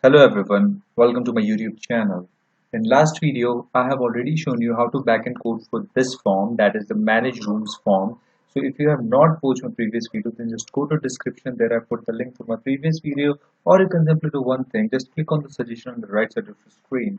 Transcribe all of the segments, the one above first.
Hello everyone, welcome to my YouTube channel. In last video, I have already shown you how to backend code for this form, that is the manage rooms form. So if you have not watched my previous video, then just go to description there. I put the link for my previous video, or you can simply do one thing, just click on the suggestion on the right side of the screen.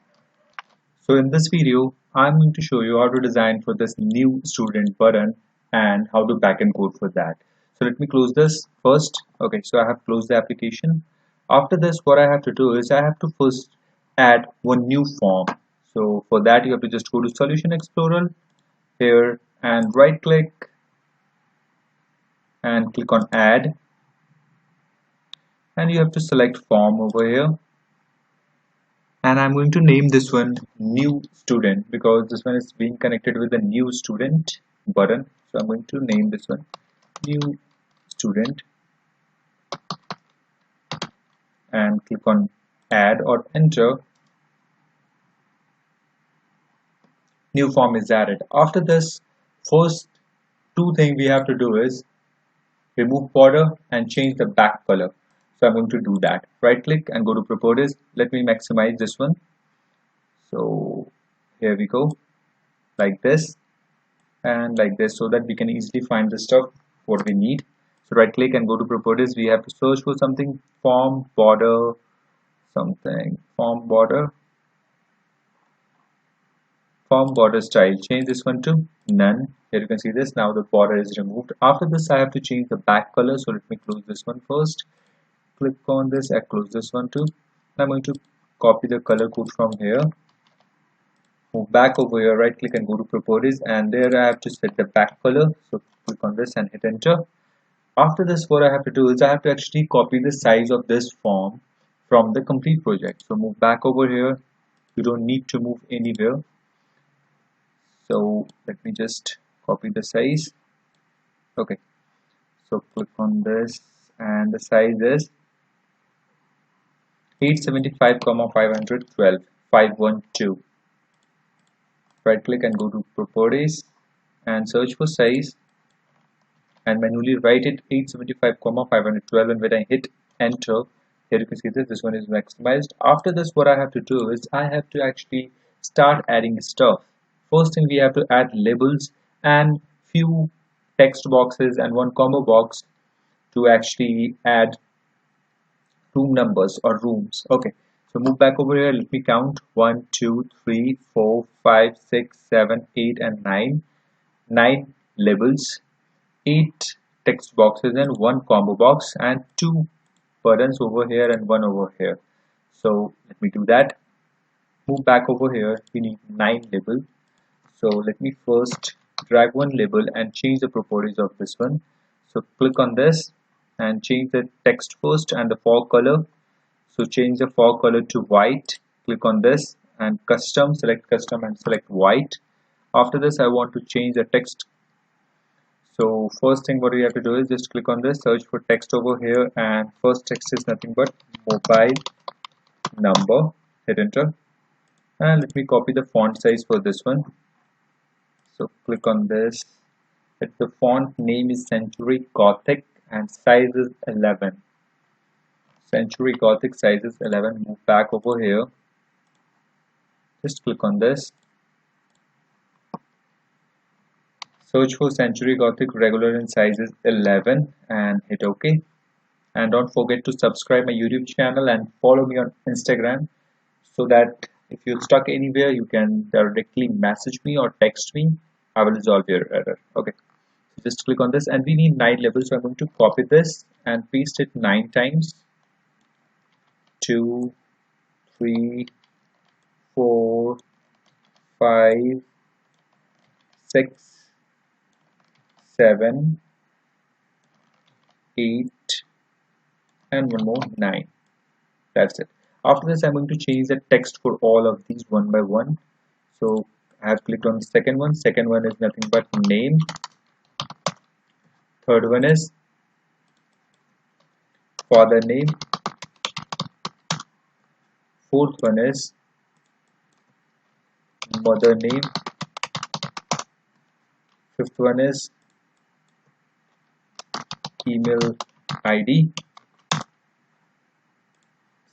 So in this video, I'm going to show you how to design for this new student button and how to backend code for that. So let me close this first. Okay, so I have closed the application. After this, what I have to do is I have to first add one new form. So for that, you have to just go to Solution Explorer here and right click and click on Add. And you have to select Form over here. And I'm going to name this one new student because this one is being connected with the new student button. So I'm going to name this one new student and click on add or enter. New form is added. After this, first two things we have to do is remove border and change the back color. So I'm going to do that. Right click and go to properties. Let me maximize this one. So here we go, like this and like this, so that we can easily find the stuff what we need. So right click and go to properties. We have to search for something form border, something form border style. Change this one to none. Here you can see this. Now the border is removed. After this, I have to change the back color. So let me close this one first. Click on this and close this one too. I'm going to copy the color code from here. Move back over here, right click and go to properties, and there I have to set the back color. So click on this and hit enter. After this, what I have to do is I have to actually copy the size of this form from the complete project. So move back over here. You don't need to move anywhere. So let me just copy the size. Okay, so click on this and the size is 875, 512, 512. Right click and go to properties and search for size and manually write it 875, 512, and when I hit enter, here you can see this one is maximized. After this, what I have to do is I have to actually start adding stuff. First thing, we have to add labels and few text boxes and one combo box to actually add room numbers or rooms. Okay, so move back over here. Let me count 1 2 3 4 5 6 7 8 and 9. 9 labels, 8 text boxes and one combo box, and 2 buttons over here and one over here. So let me do that. Move back over here. We need 9 labels. So let me first drag one label and change the properties of this one. So click on this and change the text first and the font color. So change the font color to white. Click on this and custom, select custom and select white. After this, I want to change the text. So first thing what we have to do is just click on this, search for text over here, and first text is nothing but mobile number. Hit enter and let me copy the font size for this one. So click on this. The font name is Century Gothic and size is 11. Century Gothic size is 11. Move back over here. Just click on this. Search for Century Gothic regular and size is 11 and hit OK. And don't forget to subscribe my YouTube channel and follow me on Instagram so that if you're stuck anywhere, you can directly message me or text me. I will resolve your error. Okay. So just click on this and we need 9 labels. So I'm going to copy this and paste it 9 times. 2, 3, 4, 5, 6, 7, 8, and one more 9. That's it. After this, I'm going to change the text for all of these one by one. So I have clicked on the second one. Second one is nothing but name. Third one is father name. Fourth one is mother name. Fifth one is email ID.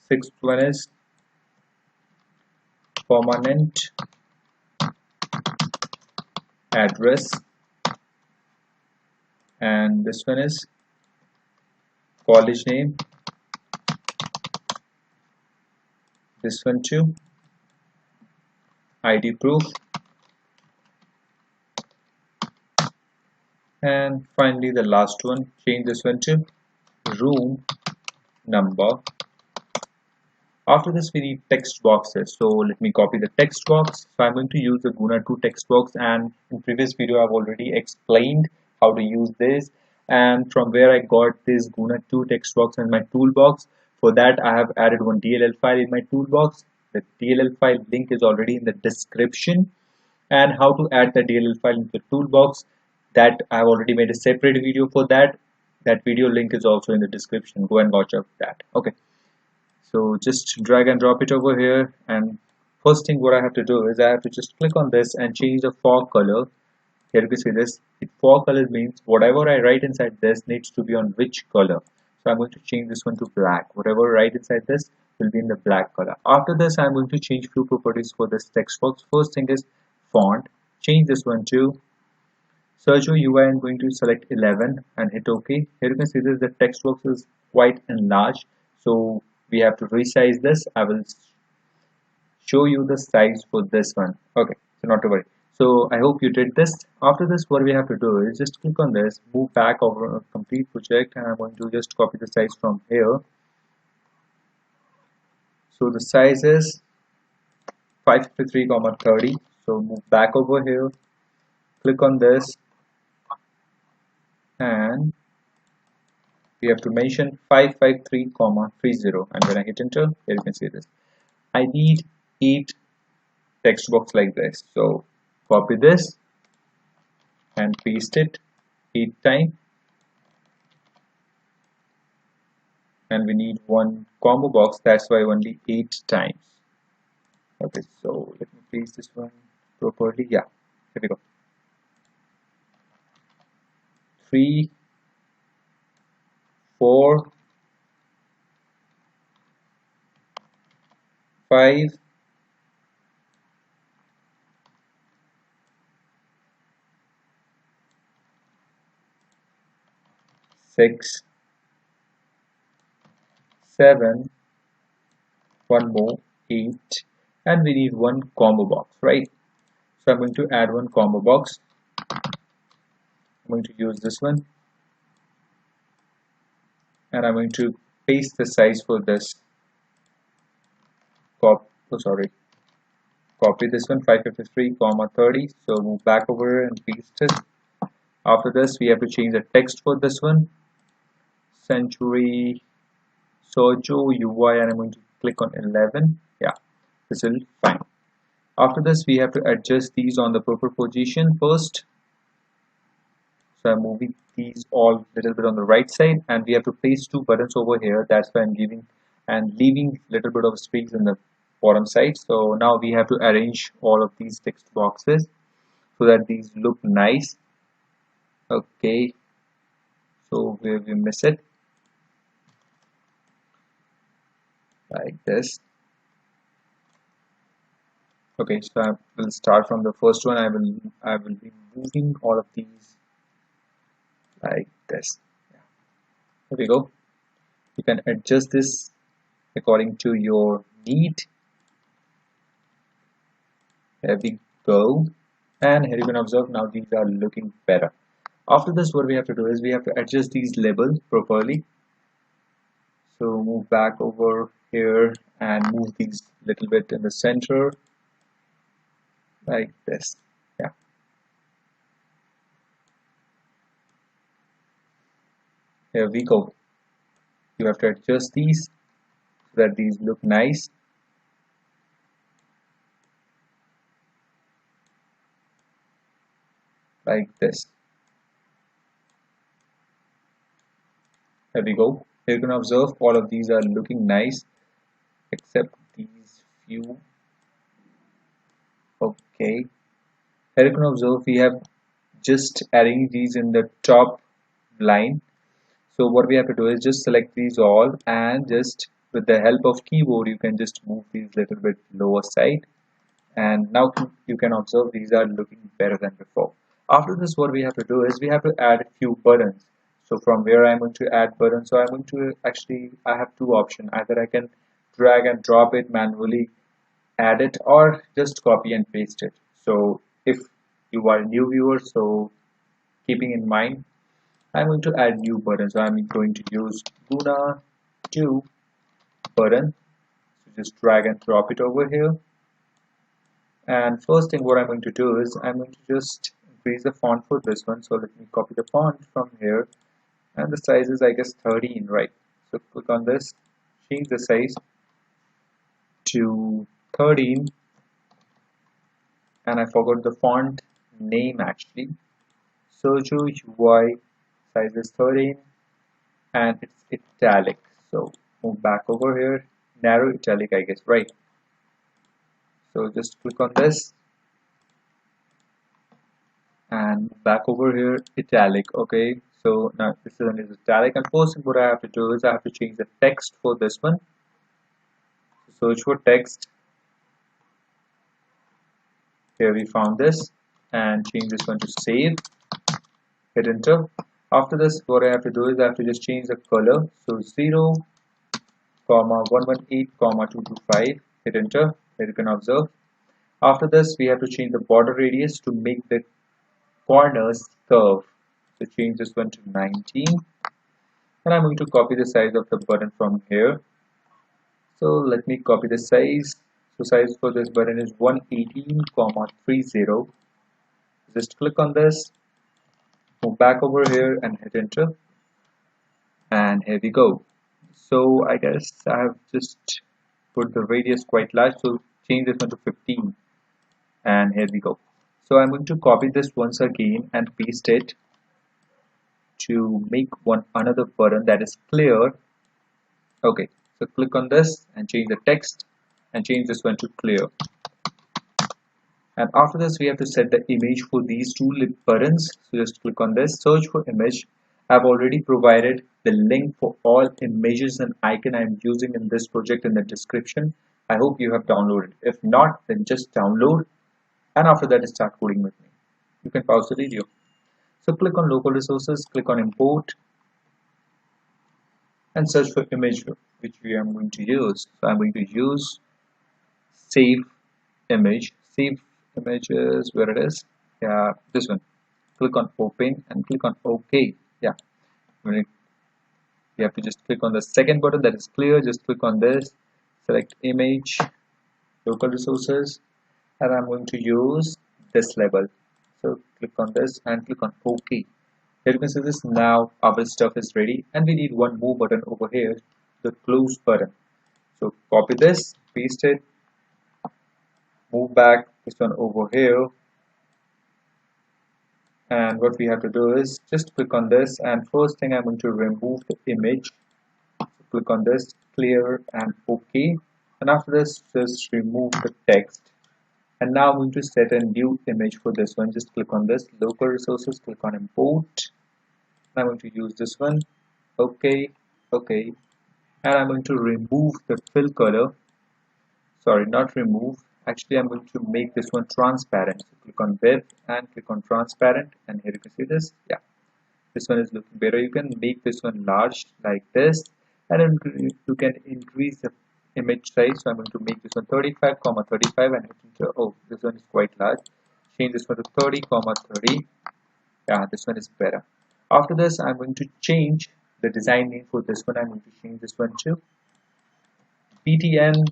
Sixth one is permanent address, and this one is college name. This one too, ID proof, and finally the last one, change this one to room number. After this we need text boxes, so let me copy the text box. So I'm going to use the Guna2 text box, and in previous video I've already explained how to use this and from where I got this Guna2 text box in my toolbox. For that I have added one DLL file in my toolbox. The DLL file link is already in the description, and how to add the DLL file into the toolbox, that I've already made a separate video for that. That video link is also in the description. Go and watch out that. Okay. So just drag and drop it over here, and first thing what I have to do is I have to just click on this and change the fog color. Here you can see this. The fog color means whatever I write inside this needs to be on which color. So I'm going to change this one to black. Whatever I write inside this will be in the black color. After this I'm going to change few properties for this text box. First thing is font. Change this one to Search UI. I'm going to select 11 and hit OK. Here you can see this, the text box is quite enlarged, so we have to resize this. I will show you the size for this one. Okay, so not to worry. So I hope you did this. After this, what we have to do is just click on this, move back over a complete project, and I'm going to just copy the size from here. So the size is 553,30. So move back over here, click on this, and we have to mention 553,30, and when I hit enter, here you can see this. I need 8 text box like this, so copy this and paste it 8 times, and we need one combo box, that's why only 8 times. Okay, so let me paste this one properly. Yeah, here we go. 3, 4, 5, 6, 7, one more, 8, and we need one combo box, right? So I'm going to add one combo box. I'm going to use this one, and I'm going to paste the size for this. Copy this one, 553,30. So move back over and paste it. After this, we have to change the text for this one, Century Sojo UI, and I'm going to click on 11. Yeah, this will be fine. After this, we have to adjust these on the proper position first. So I'm moving these all a little bit on the right side, and we have to place 2 buttons over here. That's why I'm giving and leaving a little bit of space in the bottom side. So now we have to arrange all of these text boxes so that these look nice. Okay, so where we miss it, like this. Okay, so I will start from the first one. I will be moving all of these like this. Yeah. There we go. You can adjust this according to your need. There we go. And here you can observe now these are looking better. After this, what we have to do is we have to adjust these labels properly. So move back over here and move these little bit in the center like this. Yeah. Here we go. You have to adjust these so that these look nice. Like this. There we go. You can observe all of these are looking nice except these few. Okay. Here you can observe we have just arranged these in the top line. So what we have to do is just select these all and just with the help of keyboard you can just move these little bit lower side, and now you can observe these are looking better than before. After this, what we have to do is we have to add a few buttons. So from where I'm going to add buttons, so I'm going to actually, I have two options. Either I can drag and drop it manually, add it, or just copy and paste it. So if you are a new viewer, so keeping in mind, I'm going to add new button. So I'm going to use Guna 2 button. So just drag and drop it over here. And first thing what I'm going to do is I'm going to just increase the font for this one. So let me copy the font from here, and the size is I guess 13, right? So click on this, change the size to 13, and I forgot the font name actually. Soju UI, size is 13, and it's italic. So move back over here, narrow italic I guess, right? So just click on this and back over here, italic. Okay, so now this one is italic, and first thing what I have to do is I have to change the text for this one. So search for text. Here we found this, and change this one to save. Hit enter. After this, what I have to do is I have to just change the color. So 0, 118, 225. Hit enter. Here you can observe. After this, we have to change the border radius to make the corners curve. So change this one to 19, and I'm going to copy the size of the button from here. So let me copy the size. So size for this button is 118, 30. Just click on this, move back over here and hit enter, and here we go. So I guess I have just put the radius quite large, so change this one to 15, and here we go. So I'm going to copy this once again and paste it to make another button that is clear. Okay, so click on this and change the text and change this one to clear. And after this, we have to set the image for these two buttons. So just click on this, search for image. I've already provided the link for all images and icon I'm using in this project in the description. I hope you have downloaded. If not, then just download, and after that start coding with me. You can pause the video. So click on local resources, click on import, and search for image which we are going to use. So I'm going to use save image. Save images, where it is, yeah, this one. Click on open and click on OK. Yeah, you have to just click on the second button that is clear. Just click on this, select image, local resources, and I'm going to use this level. So click on this and click on OK. Here you can see this. Now our stuff is ready, and we need one more button over here, the close button. So copy this, paste it, move back this one over here, and what we have to do is just click on this, and first thing I'm going to remove the image. So click on this, clear and OK, and after this just remove the text, and now I'm going to set a new image for this one. Just click on this, local resources, click on import, and I'm going to use this one. OK, OK, and I'm going to remove the fill color. Sorry, not remove. Actually, I'm going to make this one transparent. So click on web and click on transparent, and here you can see this. Yeah, this one is looking better. You can make this one large like this, and then you can increase the image size. So I'm going to make this one 35, 35, and oh, this one is quite large. Change this one to 30, 30. Yeah, this one is better. After this, I'm going to change the design name for this one. I'm going to change this one to btn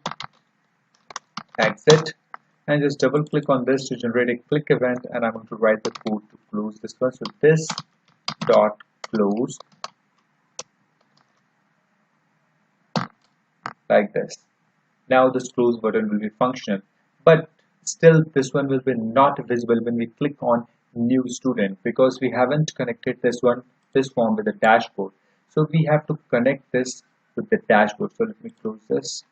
exit, and just double click on this to generate a click event, and I'm going to write the code to close this one. So this dot close like this. Now this close button will be functional, but still this one will be not visible when we click on new student, because we haven't connected this form with the dashboard. So we have to connect this with the dashboard. So let me close this.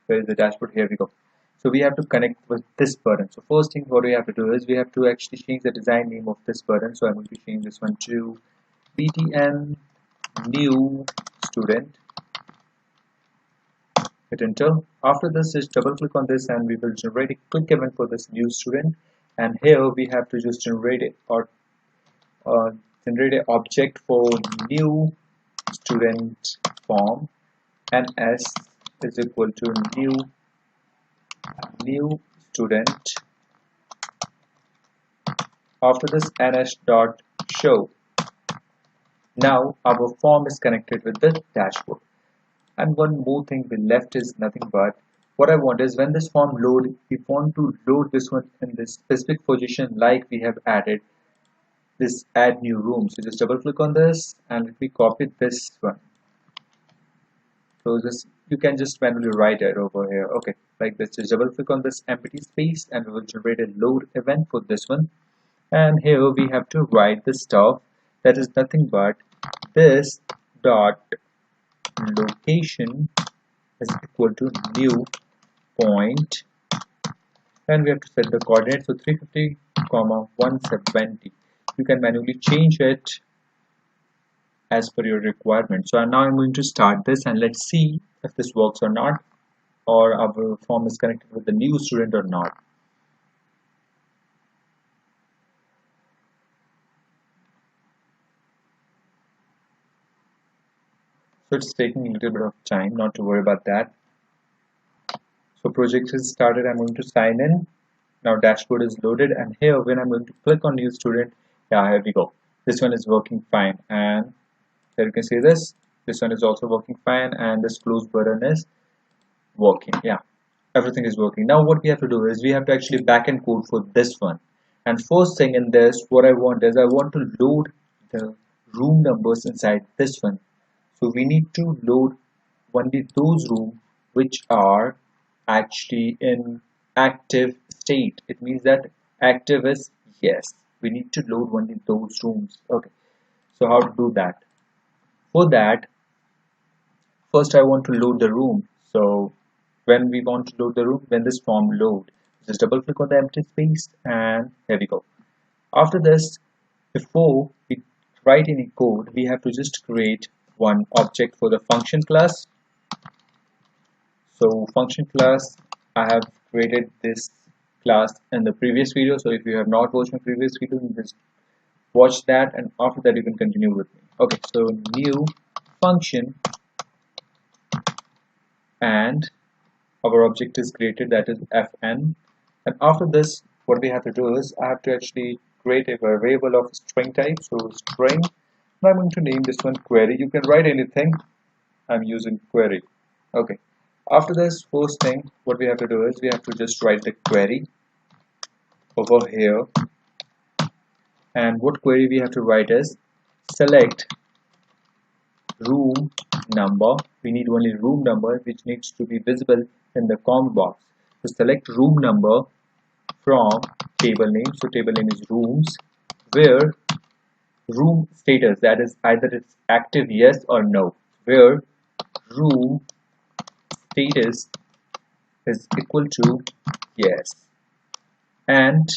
Where is the dashboard? Here we go. So we have to connect with this button. So first thing what we have to do is we have to actually change the design name of this button. So I'm going to change this one to btn new student, hit enter. After this, just double click on this and we will generate a quick event for this new student. And here we have to just generate it or generate an object for new student form, and s is equal to new student. After this, ns dot show. Now our form is connected with the dashboard. And one more thing we left is nothing but what I want is when this form load, we want to load this one in this specific position like we have added this add new room. So just double click on this and let me copy this one. So this you can just manually write it over here. Okay, like this. Just double click on this empty space and we will generate a load event for this one. And here we have to write the stuff that is nothing but this dot location is equal to new point, and we have to set the coordinates, so 350 comma 170. You can manually change it as per your requirement. So now I'm going to start this and let's see if this works or not, or our form is connected with the new student or not. So it's taking a little bit of time, not to worry about that. So project is started. I'm going to sign in. Now dashboard is loaded, and here when I'm going to click on new student, yeah, here we go. This one is working fine, and here you can see this one is also working fine, and this close button is working. Yeah, everything is working. Now what we have to do is we have to actually backend code for this one. And first thing in this, what I want is I want to load the room numbers inside this one. So we need to load only those rooms which are actually in active state. It means that active is yes. We need to load only those rooms. Okay. So how to do that? For that, first I want to load the room. So when we want to load the room, when this form load, just double click on the empty space and here we go. After this, before we write any code, we have to just create one object for the function class. So function class, I have created this class in the previous video. So if you have not watched my previous video, you just watch that, and after that you can continue with me. Okay, so new function, and our object is created, that is fn. And after this, what we have to do is I have to actually create a variable of string type. So string, and I'm going to name this one query. You can write anything. I'm using query. Okay. After this, first thing, what we have to do is we have to just write the query over here. And what query we have to write is select room number. We need only room number, which needs to be visible in the comma box. So select room number from table name. So table name is rooms, where room status, that is either it's active yes or no, where room status is equal to yes, and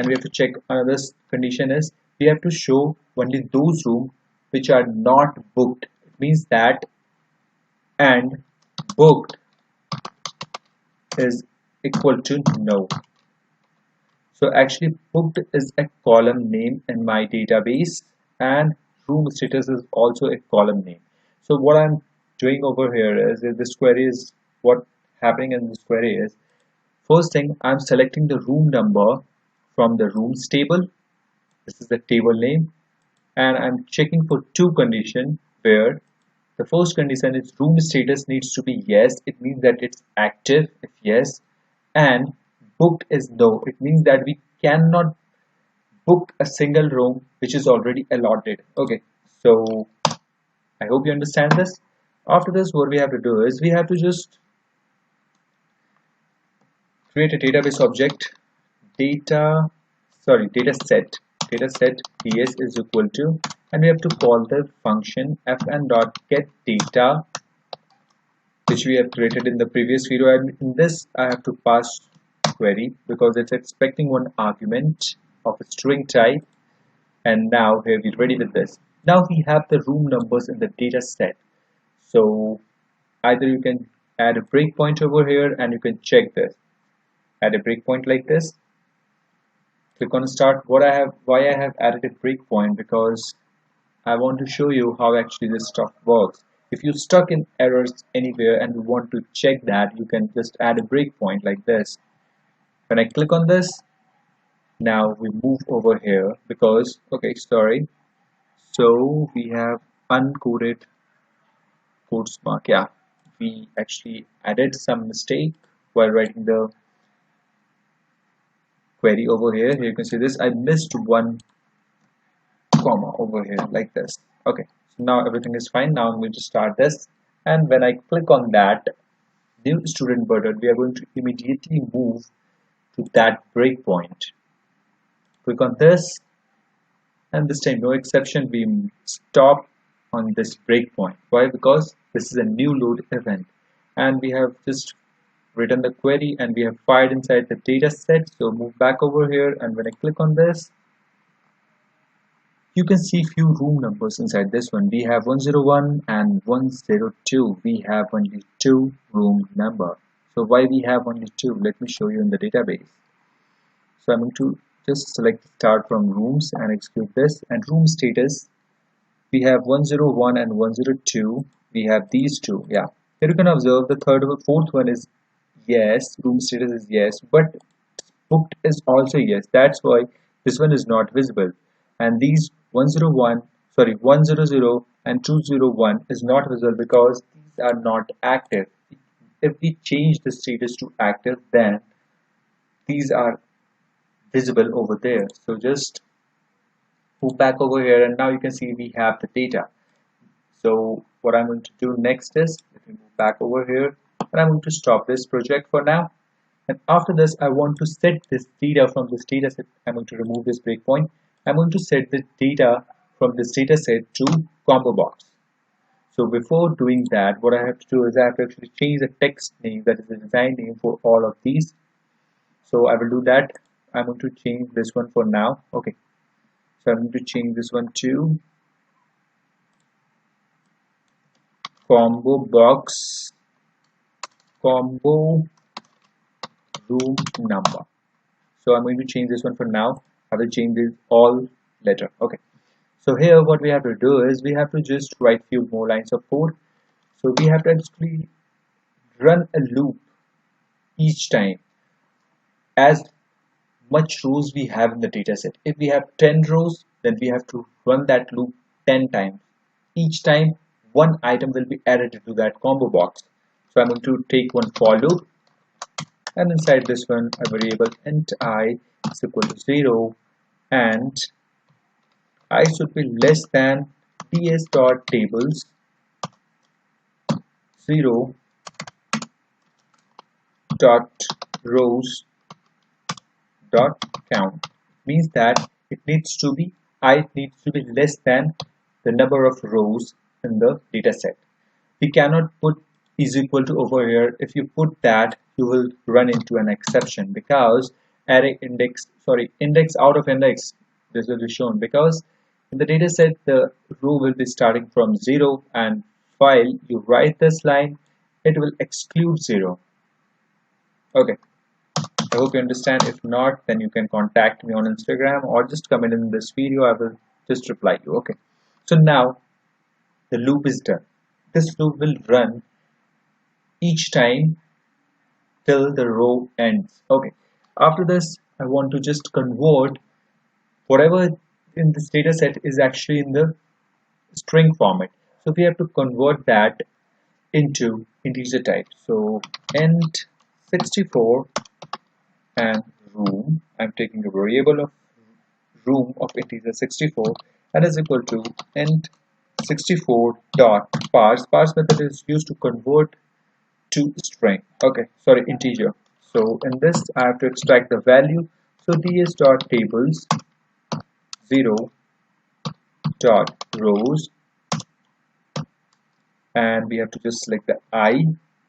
we have to check another condition is we have to show only those rooms which are not booked. It means that and booked is equal to no. So actually booked is a column name in my database, and room status is also a column name. So what I'm doing over here is this query is what happening in this query is, first thing I'm selecting the room number from the rooms table. This is the table name, and I'm checking for two conditions, where the first condition is room status needs to be yes. It means that it's active if yes, and booked is no. It means that we cannot book a single room which is already allotted. Okay, so I hope you understand this. After this, what we have to do is we have to just create a database object, data set ds is equal to, and we have to call the function fn.getData, which we have created in the previous video. And in this I have to pass query because it's expecting one argument of a string type. And now here we're ready with this. Now we have the room numbers in the data set. So either you can add a breakpoint over here and you can check this. Add a breakpoint like this. Click on start. Why I have added a breakpoint, because I want to show you how actually this stuff works. If you're stuck in errors anywhere and you want to check that, you can just add a breakpoint like this. When I click on this, now we move over here because, okay, sorry. So we have uncoded quotes mark. Yeah, we actually added some mistake while writing the query over here. Here you can see this. I missed one comma over here like this. Okay, so now everything is fine. Now I'm going to start this, and when I click on that new student button, we are going to immediately move to that breakpoint. Click on this, and this time no exception, we stop on this breakpoint. Why? Because this is a new load event, and we have just written the query and we have fired inside the data set. So move back over here, and when I click on this, you can see few room numbers inside this one. We have 101 and 102. We have only two room number. So why we have only two? Let me show you in the database. So I'm going to just select start from rooms and execute this, and room status, we have 101 and 102. We have these two. Yeah, here you can observe the third or fourth one is yes, room status is yes, but booked is also yes. That's why this one is not visible, and these 101 sorry 100 and 201 is not visible because these are not active. If we change the status to active, then these are visible over there. So just move back over here, and now you can see we have the data. So what I'm going to do next is, let me move back over here, and I'm going to stop this project for now. And after this, I want to set this data from this data set. I'm going to remove this breakpoint. I'm going to set the data from this data set to combo box. So before doing that, what I have to do is I have to actually change the text name, that is the design name for all of these. So I will do that. I'm going to change this one for now. Okay. So I'm going to change this one to combo box combo room number. So I'm going to change this one for now. I will change this all later. Okay. So here what we have to do is we have to just write few more lines of code. So we have to actually run a loop each time as much rows we have in the data set. If we have 10 rows, then we have to run that loop 10 times. Each time one item will be added into that combo box. So I'm going to take one for loop, and inside this one a variable int I is equal to 0, and I should be less than ds dot tables 0 dot rows dot count. Means that it needs to be less than the number of rows in the data set. We cannot put is equal to over here. If you put that, you will run into an exception, because array index out of index, this will be shown, because in the data set the row will be starting from 0, and while you write this line it will exclude 0. Okay, I hope you understand. If not, then you can contact me on Instagram or just comment in this video. I will just reply you. Okay, so now the loop is done. This loop will run each time till the row ends. Okay, after this I want to just convert whatever in this data set is actually in the string format. So we have to convert that into integer type. So int 64 and room, I'm taking a variable of room of integer 64, and is equal to int 64 dot parse. Parse method is used to convert to string. Okay, sorry, integer. So in this I have to extract the value. So ds dot tables 0 dot rows, and we have to just select the I,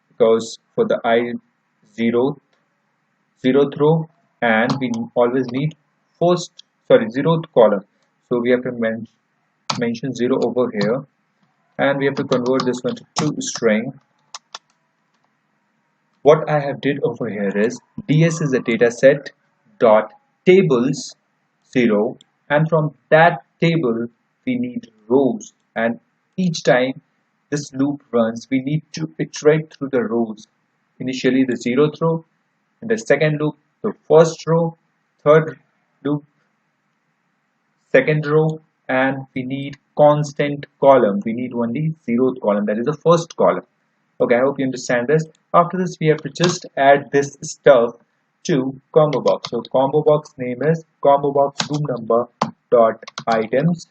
because for the I zeroth row, and we always need zeroth column. So we have to mention 0 over here, and we have to convert this one to string. what I have did over here is ds is a data set dot tables 0, and from that table we need rows, and each time this loop runs we need to iterate through the rows. Initially the 0th row, in the second loop the first row, third loop second row, and we need constant column. We need only 0th column, that is the first column. Okay, I hope you understand this. After this, we have to just add this stuff to combo box. So combo box name is combo box room number dot items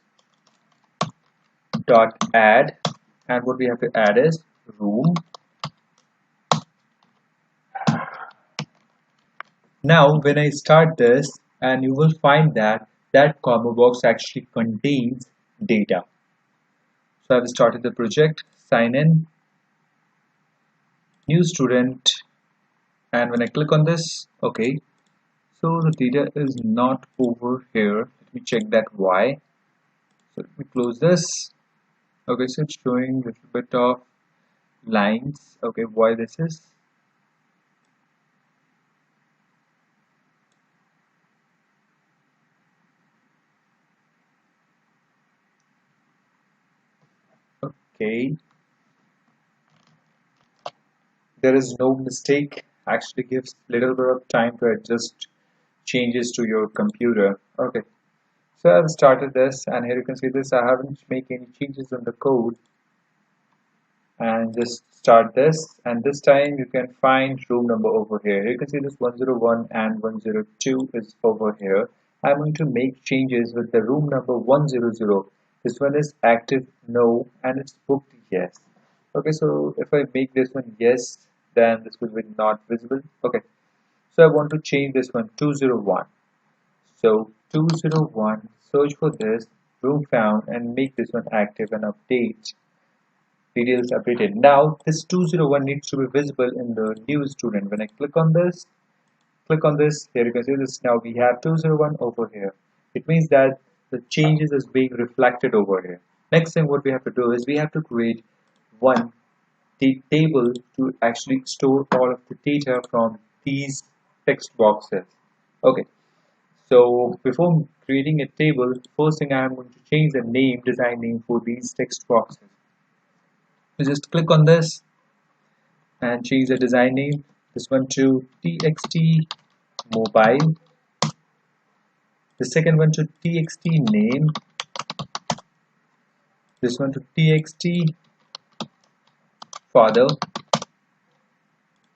dot add, and what we have to add is room. Now, when I start this, and you will find that that combo box actually contains data. So I've started the project, sign in, new student, and when I click on this, okay, so the data is not over here. Let me check that why. So let me close this. Okay, so it's showing a little bit of lines. Okay, why this is? Okay, there is no mistake. Actually gives little bit of time to adjust changes to your computer. Okay, so I've started this, and here you can see this. I haven't made any changes in the code, and just start this, and this time you can find room number over here. You can see this 101 and 102 is over here. I'm going to make changes with the room number 100. This one is active no, and it's booked yes. Okay, so if I make this one yes, then this will be not visible. Okay, so I want to change this one 201. So 201, search for this room found and make this one active and update details updated. Now this 201 needs to be visible in the new student. When I click on this, here you can see this. Now we have 201 over here. It means that the changes is being reflected over here. Next thing what we have to do is we have to create one table to actually store all of the data from these text boxes. Okay, so before creating a table, first thing I am going to change the name, design name for these text boxes. So just click on this and change the design name. This one to txt mobile. The second one to txt name. This one to txt father.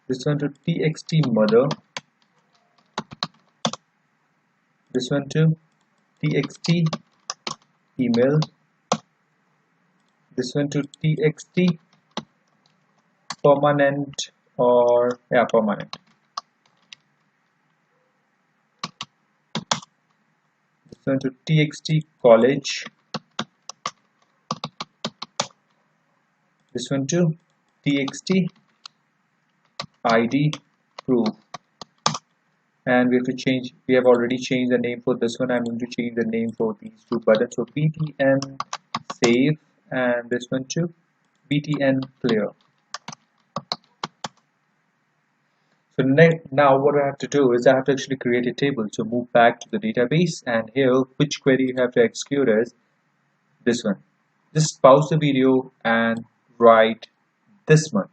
This one to txt mother. This one to txt email. This one to txt permanent, or permanent. This one to txt college. This one to txt id proof. And we have to change, we have already changed the name for this one. I'm going to change the name for these two buttons. So btn save, and this one to btn clear. So now what I have to do is I have to actually create a table. So move back to the database, and here which query you have to execute is this one. Just pause the video and write this much.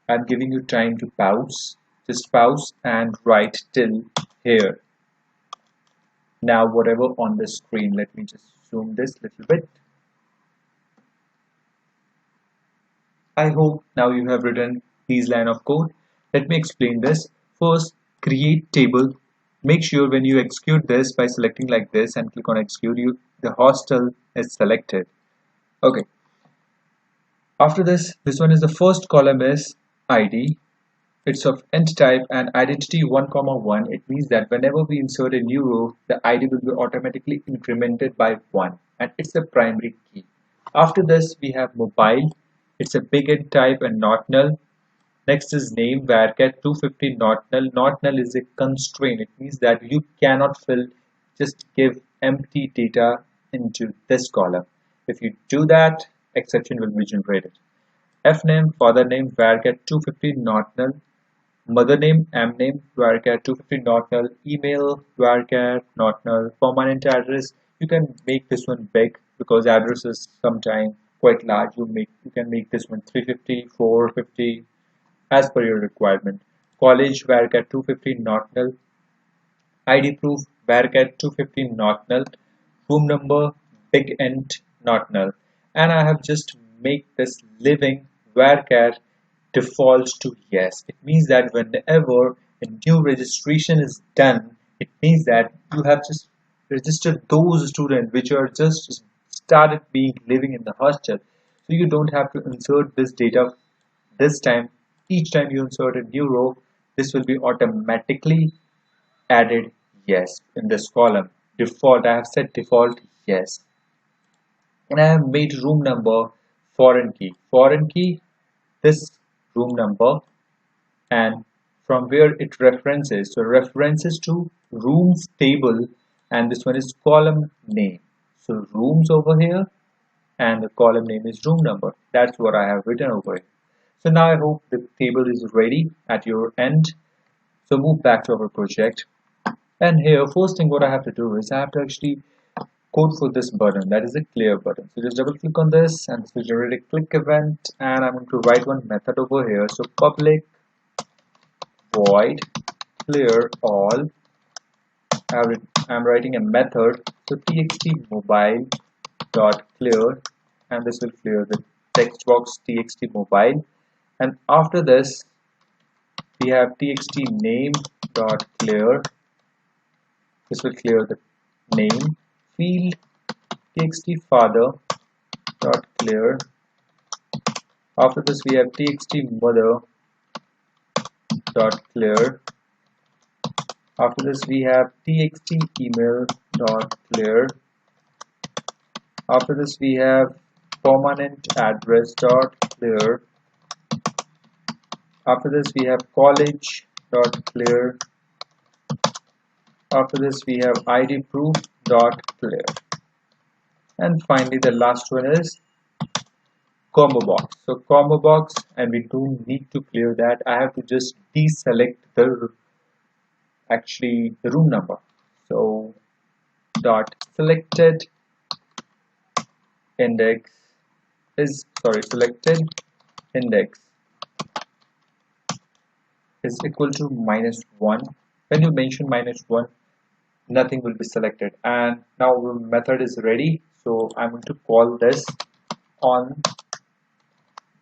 I'm giving you time to pause. Just pause and write till here. Now whatever on the screen, let me just zoom this a little bit. I hope now you have written these line of code. Let me explain this. First, create table. Make sure when you execute this by selecting like this and click on execute, the hostel is selected. Okay. After this one is the first column is ID. It's of int type and identity 1,1. It means that whenever we insert a new row, the ID will be automatically incremented by 1, and it's the primary key. After this, we have mobile. It's a big int type and not null. Next is name, varchar 250 not null. Not null is a constraint. It means that you cannot just give empty data into this column. If you do that, exception will be generated. F name, father name, varchar 250 not null. Mother name, M name, varchar 250 not null. Email, varchar not null. Permanent address, you can make this one big because address is sometimes quite large. You can make this one 350, 450 as per your requirement. College, varchar 250 not null. ID proof, varchar 250 not null. Room number, big int not null. And I have just make this living varchar defaults to yes. It means that whenever a new registration is done, it means that you have just registered those students which are just started being living in the hostel. So you don't have to insert this data this time. Each time you insert a new row, this will be automatically added yes in this column. Default, I have set default yes. And I have made room number foreign key. Foreign key, this room number and from where it references. So references to rooms table and this one is column name. So rooms over here and the column name is room number. That's what I have written over here. So now I hope the table is ready at your end. So move back to our project. And here, first thing what I have to do is I have to actually code for this button, that is a clear button. So just double click on this and this will generate a click event and I'm going to write one method over here. So public void clear all. I'm writing a method. So txt mobile dot clear and this will clear the text box txt mobile. And after this we have txt name dot clear. This will clear the name field. Txt father dot clear. After this we have txt mother dot clear. After this we have txt email dot clear. After this we have permanent address dot clear. After this we have college dot clear. After this we have id proof dot clear. And finally the last one is combo box. So combo box, and we don't need to clear that. I have to just deselect the room number. So dot selected index is selected index is equal to -1. When you mention -1, nothing will be selected. And now our method is ready. So I'm going to call this on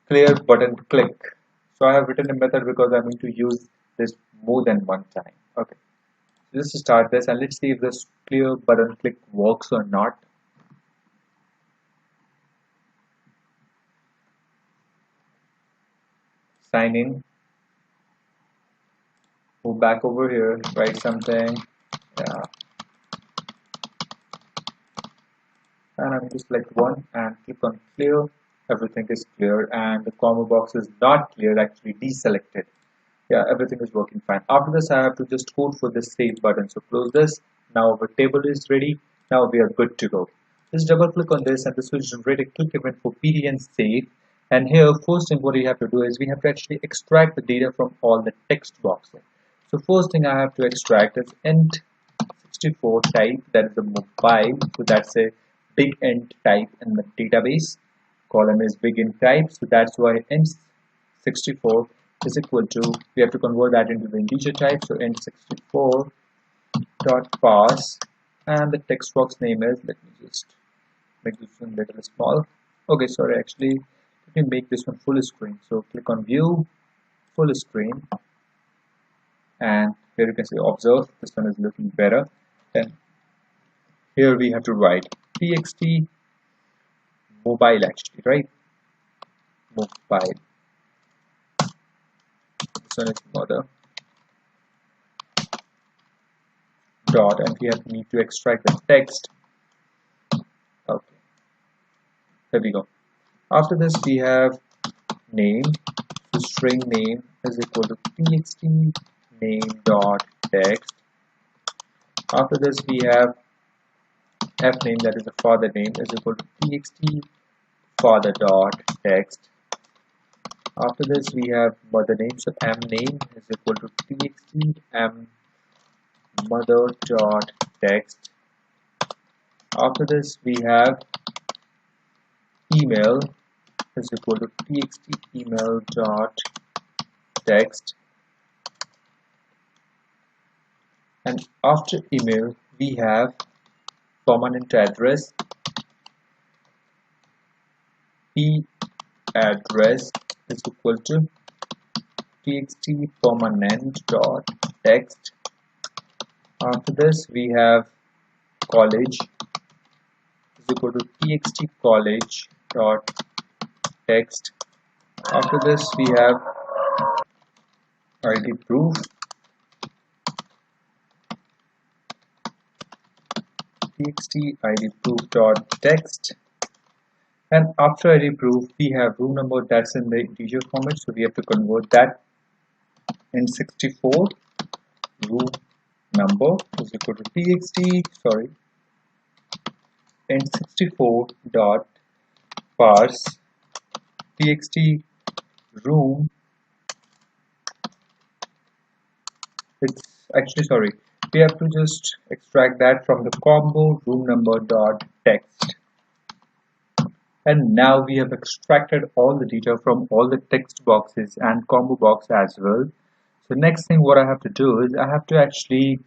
clear button click. So I have written a method because I'm going to use this more than one time. Okay, just to start this and let's see if this clear button click works or not. Sign in, move back over here, write something, yeah, and I'm going to select one and click on clear. Everything is clear and the combo box is not cleared, actually deselected. Yeah, everything is working fine. After this I have to just code for this save button. So close this. Now our table is ready. Now we are good to go. Just double click on this and this will generate a click event for PD and save. And here first thing what we have to do is we have to actually extract the data from all the text boxes. So first thing I have to extract is int64 type, that is the mobile. So that's a big int type in the database. Column is big int type, so that's why int64 is equal to, we have to convert that into the integer type. So int64 dot pass and the text box name is, let me just make this one little small. Okay, sorry, actually let me make this one full screen. So click on view, full screen, and here you can see observe, this one is looking better. Then here we have to write txt mobile, actually, right? Mobile. This one is mother dot, and we need to extract the text. Okay, there we go. After this we have name. So string name is equal to txt name dot text. After this we have f name, that is the father name, is equal to txt father dot text. After this we have mother name, so m name is equal to txt m mother dot text. After this we have email is equal to txt email dot text, and after email we have permanent address, p address is equal to txt permanent dot text. After this we have college is equal to txt college dot text. After this we have id proof txt id proof dot text, and after id proof we have room number that's in the integer format, so we have to convert that in 64. Room number is equal to txt in 64 dot parse txt room. It's actually, sorry, we have to just extract that from the combo room number dot text. And now we have extracted all the data from all the text boxes and combo box as well. So next thing what I have to do is I have to actually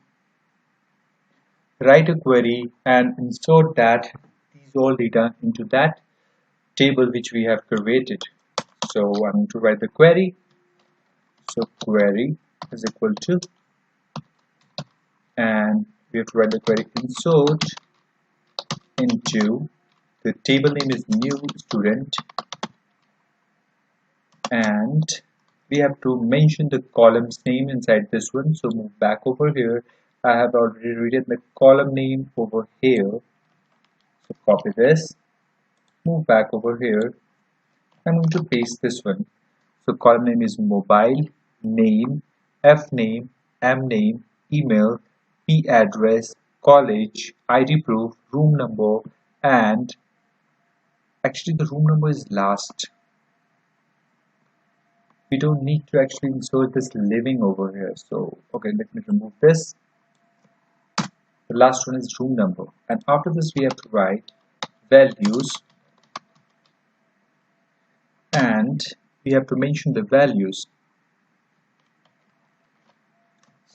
write a query and insert these all data into that table which we have created. So I'm going to write the query. So query is equal to, and we have to write the query insert into, the table name is new student, and we have to mention the column's name inside this one. So move back over here. I have already written the column name over here, so copy this, move back over here. I'm going to paste this one. So column name is mobile, name, f name, m name, email, p address, college, id proof, room number, and actually the room number is last. We don't need to actually insert this living over here. So okay, let me remove this. The last one is room number, and after this we have to write values, and we have to mention the values,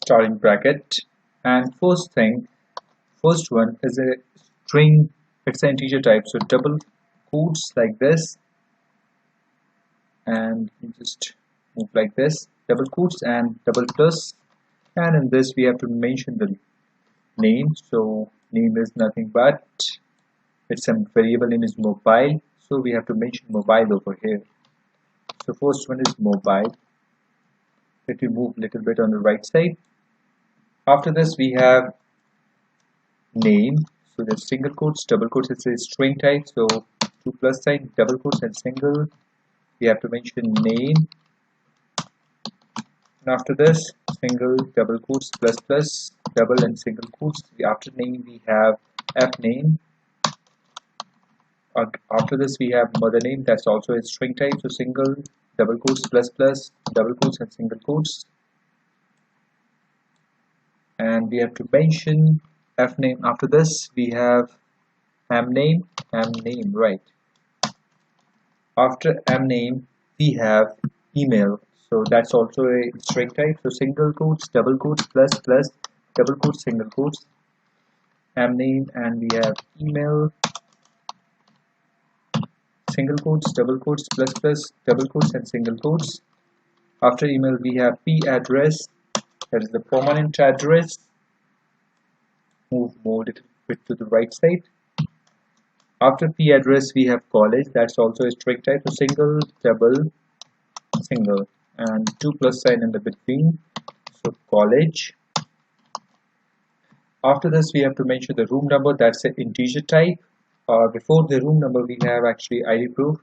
starting bracket, and first one is a string, it's an integer type, so double quotes like this, and you just move like this, double quotes and double plus, and in this we have to mention the name. So name is nothing but, it's a variable name is mobile, so we have to mention mobile over here. So first one is mobile. Let me move a little bit on the right side. After this we have name, so there's single quotes, double quotes, it's a string type, so 2 plus sign, double quotes and single, we have to mention name, and after this single, double quotes, plus plus, double and single quotes. After name we have f name. After this we have mother name, that's also a string type, so single, double quotes, plus plus, double quotes and single quotes, and we have to mention f name. After this we have m name, right. After m name we have email, so that's also a string type, so single quotes, double quotes, plus plus, double quotes, single quotes, m name, and we have email, single quotes, double quotes, plus plus, double quotes and single quotes. After email we have p address, that is the permanent address. Move more little bit to the right side. After p address we have college, that's also a string type, so single, double, single, and 2 plus sign in the between, so college. After this we have to mention the room number, that's an integer type. Before the room number we have actually id proof,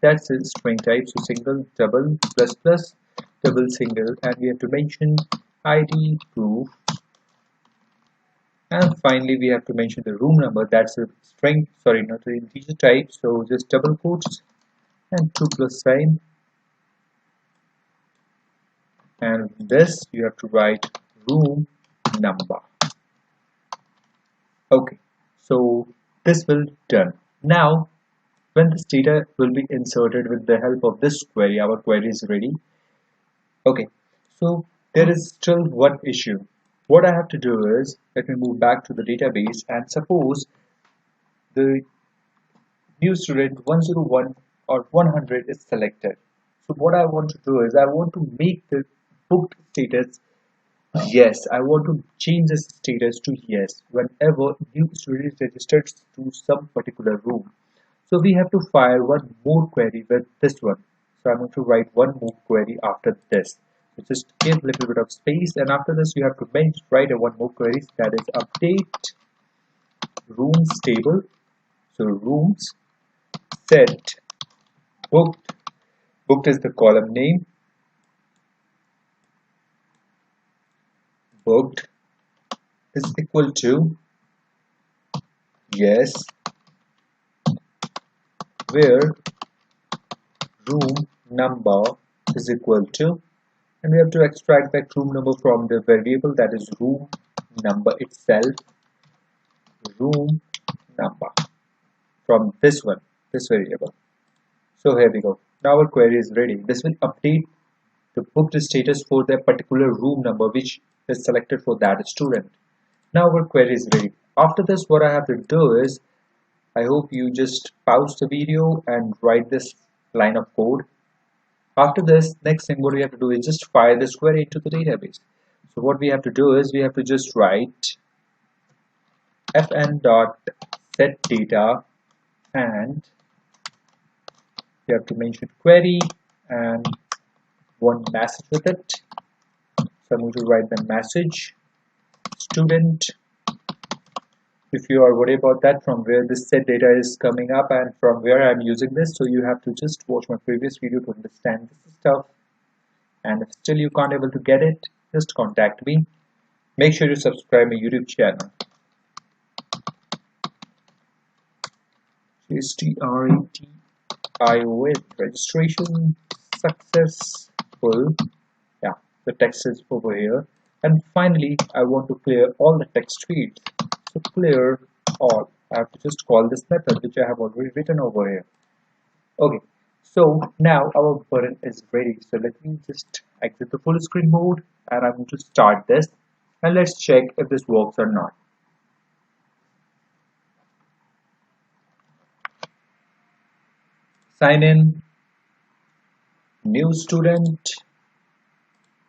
that's a string type, so single, double, plus plus, double, single, and we have to mention id proof. And finally we have to mention the room number, that's a string, sorry, not an integer type, so just double quotes and 2 plus sign, and this you have to write room number. Okay, so this will done. Now when this data will be inserted with the help of this query, our query is ready. Okay, so there is still one issue. What I have to do is, let me move back to the database, and suppose the new student 101 or 100 is selected. So what I want to do is, I want to make the booked status yes. I want to change the status to yes whenever new student is registered to some particular room. So we have to fire one more query with this one. So I'm going to write one more query after this. So just give a little bit of space, and after this you have to write a one more query, that is update rooms table. So rooms set booked. Booked is the column name. Booked is equal to yes, where room number is equal to, and we have to extract that room number from the variable, that is room number itself. Room number from this one, this variable. So here we go. Now our query is ready. This will update the booked status for the particular room number which is selected for that student. Now our query is ready. After this, what I have to do is, I hope you just pause the video and write this line of code. After this, next thing what we have to do is just fire this query into the database. So what we have to do is, we have to just write fn.setData, and you have to mention query and one message with it. So I'm going to write the message student. If you are worried about that, from where this set data is coming up and from where I'm using this, so you have to just watch my previous video to understand this stuff. And if still you can't able to get it, just contact me. Make sure you subscribe my YouTube channel. STRATION registration successful. Yeah, the text is over here. And finally, I want to clear all the text fields. So clear all. I have to just call this method which I have already written over here. Okay, so now our button is ready. So let me just exit the full screen mode, and I'm going to start this, and let's check if this works or not. Sign in, new student,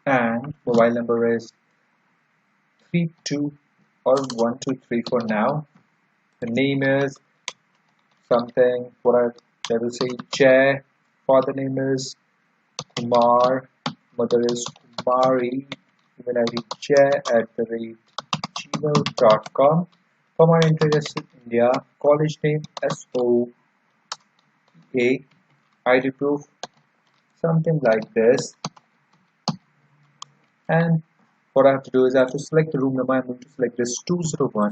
and mobile number is 32 or 123 for now. The name is something, what I will say, Jay. Father name is Kumar. Mother is Kumari. Email ID jay@gmail.com. Former interest in India. College name SOA. ID proof something like this. And what I have to do is, I have to select the room number. I'm going to select this 201.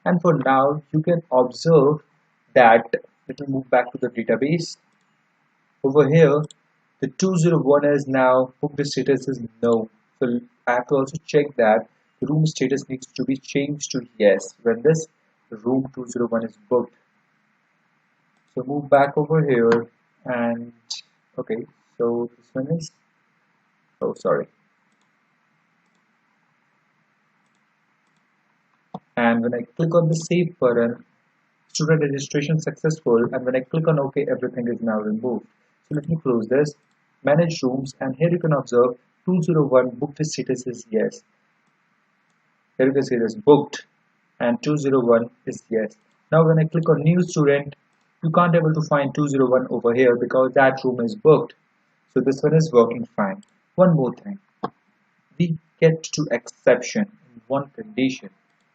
And for now, you can observe that, let me move back to the database. Over here, the 201 is now booked status is no. So I have to also check that the room status needs to be changed to yes when this room 201 is booked. So move back over here, and okay, so this one is, oh sorry. And when I click on the save button, student registration successful, and when I click on OK, everything is now removed. So let me close this, manage rooms, and here you can observe 201 booked status is yes. Here you can see this booked, and 201 is yes. Now when I click on new student, you can't able to find 201 over here because that room is booked. So this one is working fine. One more thing, we get to exception in one condition.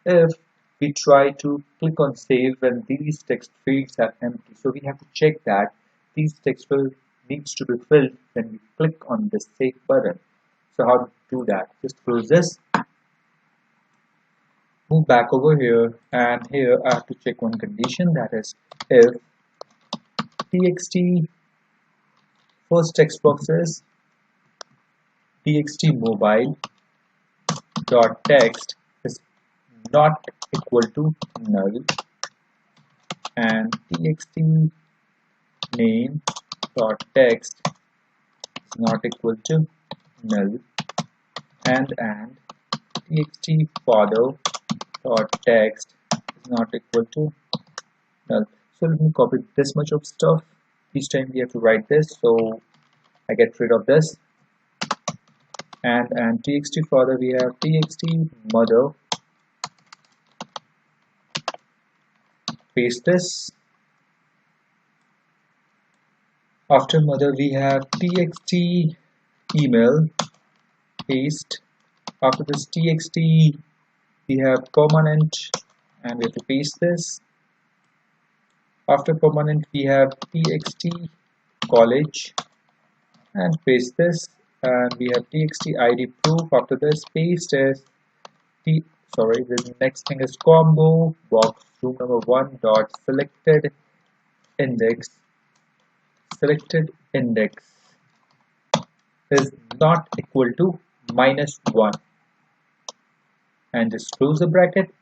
If we try to click on save when these text fields are empty, so we have to check that these text fields needs to be filled when we click on the save button. So how to do that? Just close this, move back over here, and here I have to check one condition, that is if txt first text box is txtmobile dot text is not equal to null, and txt name dot text is not equal to null, and txt father dot text is not equal to null. So let me copy this much of stuff. Each time we have to write this, so I get rid of this. And txt further we have txt mother, paste this. After mother we have txt email, paste. After this txt we have permanent, and we have to paste this. After permanent we have txt college, and paste this. And we have txt id proof. After this paste is the next thing is combo box room number 1 dot selected index is not equal to -1, and just close the bracket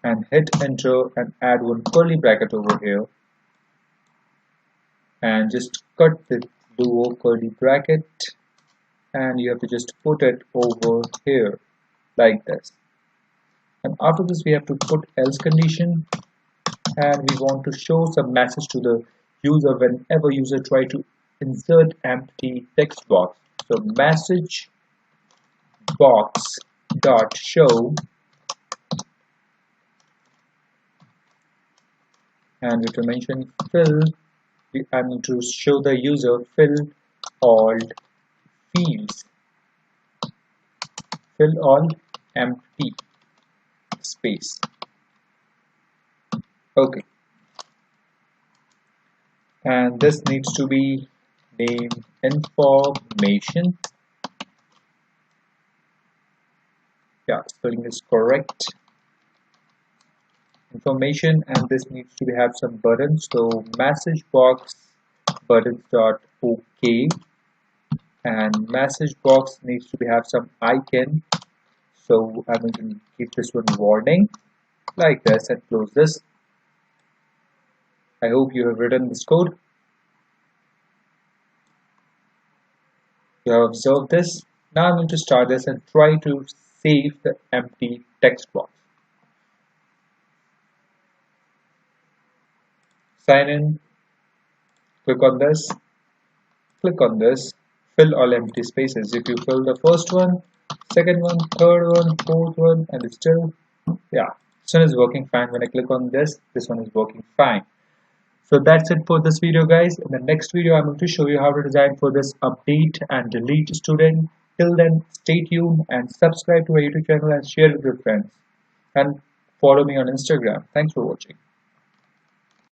and hit enter and add one curly bracket over here, and just cut the lower curly bracket, and you have to just put it over here like this. And after this we have to put else condition, and we want to show some message to the user whenever user try to insert empty text box. So message box dot show, and we have to mention fill. I need to show the user fill all fields, fill all empty space. Okay, and this needs to be name information. Yeah, spelling is correct. Information, and this needs to have some buttons. So message box buttons dot OK, and message box needs to have some icon. So I'm going to give this one warning like this and close this. I hope you have written this code. You have observed this. Now I'm going to start this and try to save the empty text box. Sign in, click on this, fill all empty spaces. If you fill the first one, second one, third one, fourth one, and it's still, yeah, this one is working fine. When I click on this one is working fine. So that's it for this video, guys. In the next video, I'm going to show you how to design for this update and delete student. Till then, stay tuned and subscribe to our YouTube channel and share it with your friends. And follow me on Instagram. Thanks for watching.